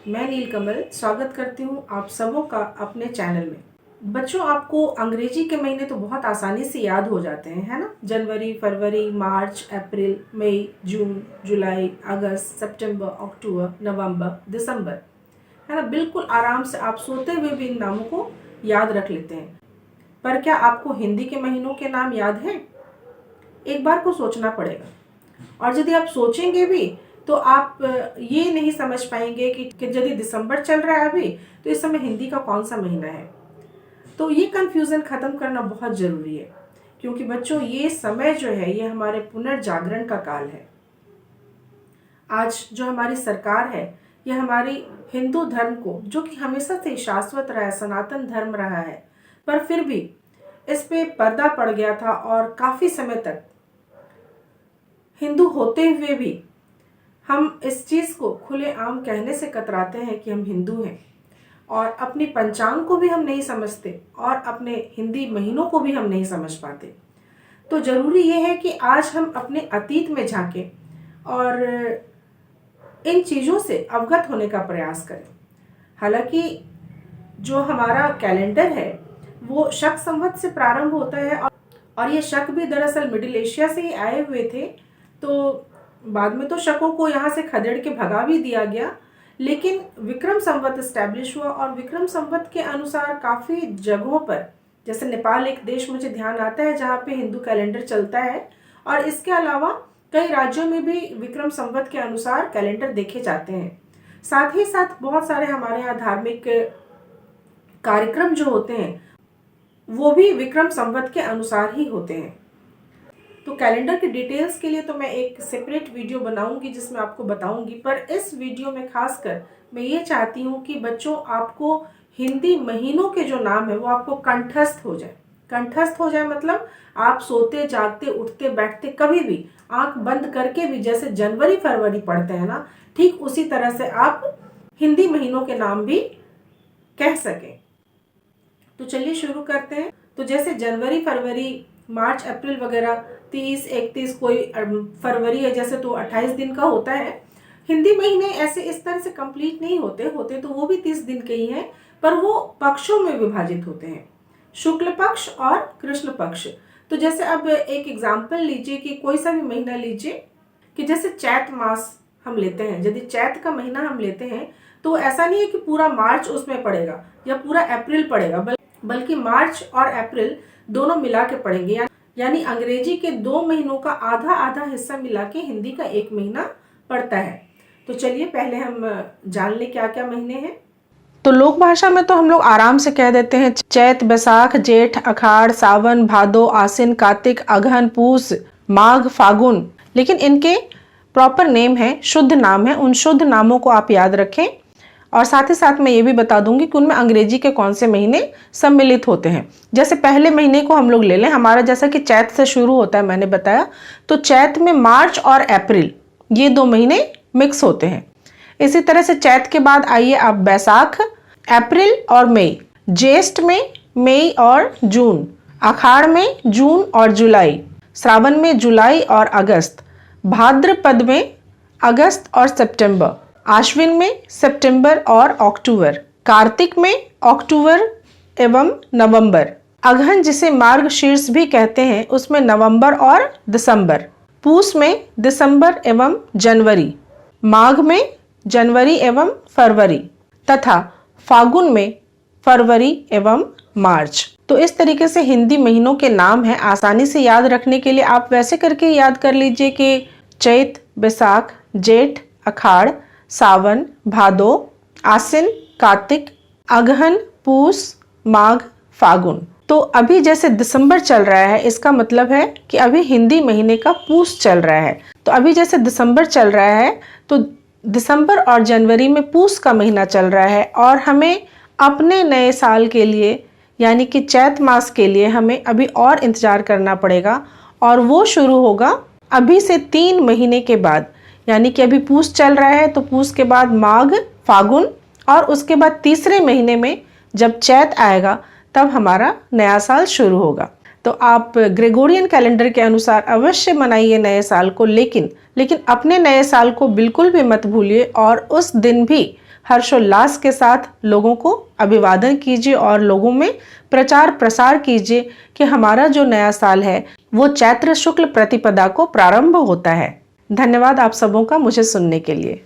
मैं नीलकमल स्वागत करती हूँ आप सबों का अपने चैनल में। बच्चों, आपको अंग्रेजी के महीने तो बहुत आसानी से याद हो जाते हैं, है ना। जनवरी, फरवरी, मार्च, अप्रैल, मई, जून, जुलाई, अगस्त, सितंबर, अक्टूबर, नवंबर, दिसंबर, है ना। बिल्कुल आराम से आप सोते हुए भी इन नामों को याद रख लेते हैं। पर क्या आपको हिंदी के महीनों के नाम याद हैं? एक बार को सोचना पड़ेगा। और यदि आप सोचेंगे भी तो आप ये नहीं समझ पाएंगे कि यदि दिसंबर चल रहा है अभी, तो इस समय हिंदी का कौन सा महीना है। तो ये कंफ्यूजन खत्म करना बहुत जरूरी है, क्योंकि बच्चों ये समय जो है ये हमारे पुनर्जागरण का काल है। आज जो हमारी सरकार है ये हमारी हिंदू धर्म को, जो कि हमेशा से शाश्वत रहा है, सनातन धर्म रहा है, पर फिर भी इस पे पर्दा पड़ गया था और काफी समय तक हिंदू होते हुए भी हम इस चीज को खुलेआम कहने से कतराते हैं कि हम हिंदू हैं, और अपनी पंचांग को भी हम नहीं समझते और अपने हिंदी महीनों को भी हम नहीं समझ पाते। तो जरूरी ये है कि आज हम अपने अतीत में झांकें और इन चीज़ों से अवगत होने का प्रयास करें। हालांकि जो हमारा कैलेंडर है वो शक संवत से प्रारंभ होता है, और ये शक भी दरअसल मिडिल एशिया से ही आए हुए थे। तो बाद में तो शकों को यहाँ से खदेड़ के भगा भी दिया गया, लेकिन विक्रम संवत एस्टैब्लिश हुआ, और विक्रम संवत के अनुसार काफ़ी जगहों पर, जैसे नेपाल एक देश मुझे ध्यान आता है जहाँ पे हिंदू कैलेंडर चलता है, और इसके अलावा कई राज्यों में भी विक्रम संवत के अनुसार कैलेंडर देखे जाते हैं। साथ ही साथ बहुत सारे हमारे यहाँ धार्मिक कार्यक्रम जो होते हैं वो भी विक्रम संवत के अनुसार ही होते हैं। तो कैलेंडर के डिटेल्स के लिए तो मैं एक सेपरेट वीडियो बनाऊंगी जिसमें आपको बताऊंगी, पर इस वीडियो में खासकर मैं ये चाहती हूँ कि बच्चों आपको हिंदी महीनों के जो नाम है वो आपको कंठस्थ हो जाए। कंठस्थ हो जाए मतलब आप सोते जागते उठते बैठते कभी भी आंख बंद करके भी जैसे जनवरी फरवरी पढ़ते हैं ना, ठीक उसी तरह से आप हिंदी महीनों के नाम भी कह सकें। तो चलिए शुरू करते हैं। तो जैसे जनवरी, फरवरी, मार्च, अप्रैल वगैरह 30, 31, कोई फरवरी है जैसे तो 28 दिन का होता है। हिंदी महीने ऐसे इस तरह से कंप्लीट नहीं होते तो वो भी 30 दिन के ही हैं, पर वो पक्षों में विभाजित होते हैं, शुक्ल पक्ष और कृष्ण पक्ष। तो जैसे अब एक एग्जाम्पल लीजिए कि कोई सा भी महीना लीजिए, कि जैसे चैत मास हम लेते हैं, यदि चैत का महीना हम लेते हैं तो ऐसा नहीं है कि पूरा मार्च उसमें पड़ेगा या पूरा अप्रैल पड़ेगा, बल्कि मार्च और अप्रैल दोनों मिला के पड़ेंगे। यानी अंग्रेजी के 2 महीनों का आधा आधा हिस्सा मिला के हिंदी का 1 महीना पड़ता है। तो चलिए पहले हम जान लें क्या क्या महीने हैं। तो लोक भाषा में तो हम लोग आराम से कह देते हैं चैत, बैसाख, जेठ, अखाड़, सावन, भादो, आसिन, कार्तिक, अगहन, पूस, माघ, फागुन, लेकिन इनके प्रॉपर नेम है, शुद्ध नाम है। उन शुद्ध नामों को आप याद रखें, और साथ ही साथ मैं ये भी बता दूंगी कि उनमें अंग्रेजी के कौन से महीने सम्मिलित होते हैं। जैसे पहले महीने को हम लोग ले लें, हमारा जैसा कि चैत से शुरू होता है मैंने बताया, तो चैत में मार्च और अप्रैल ये 2 महीने मिक्स होते हैं। इसी तरह से चैत के बाद आइए आप बैसाख, अप्रैल और मई, ज्येष्ठ में मई और जून, आषाढ़ में जून और जुलाई, श्रावण में जुलाई और अगस्त, भाद्रपद में अगस्त और सितंबर, आश्विन में सितंबर और अक्टूबर, कार्तिक में अक्टूबर एवं नवंबर, अगहन जिसे मार्गशीर्ष भी कहते हैं उसमें नवंबर और दिसंबर, पूस में दिसंबर एवं जनवरी, माघ में जनवरी एवं फरवरी, तथा फागुन में फरवरी एवं मार्च। तो इस तरीके से हिंदी महीनों के नाम हैं। आसानी से याद रखने के लिए आप वैसे करके याद कर लीजिए कि चैत, बैसाख, जेठ, अखाड़, सावन, भादो, आसिन, कार्तिक, अगहन, पूस, माघ, फागुन। तो अभी जैसे दिसंबर चल रहा है, इसका मतलब है कि अभी हिंदी महीने का पूस चल रहा है। तो अभी जैसे दिसंबर चल रहा है तो दिसंबर और जनवरी में पूस का महीना चल रहा है, और हमें अपने नए साल के लिए यानी कि चैत मास के लिए हमें अभी और इंतजार करना पड़ेगा, और वो शुरू होगा अभी से 3 महीने के बाद। यानी कि अभी पूस चल रहा है तो पूस के बाद माघ, फागुन, और उसके बाद तीसरे महीने में जब चैत आएगा तब हमारा नया साल शुरू होगा। तो आप ग्रेगोरियन कैलेंडर के अनुसार अवश्य मनाइए नए साल को, लेकिन अपने नए साल को बिल्कुल भी मत भूलिए, और उस दिन भी हर्षोल्लास के साथ लोगों को अभिवादन कीजिए और लोगों में प्रचार प्रसार कीजिए कि हमारा जो नया साल है वो चैत्र शुक्ल प्रतिपदा को प्रारंभ होता है। धन्यवाद आप सबों का मुझे सुनने के लिए।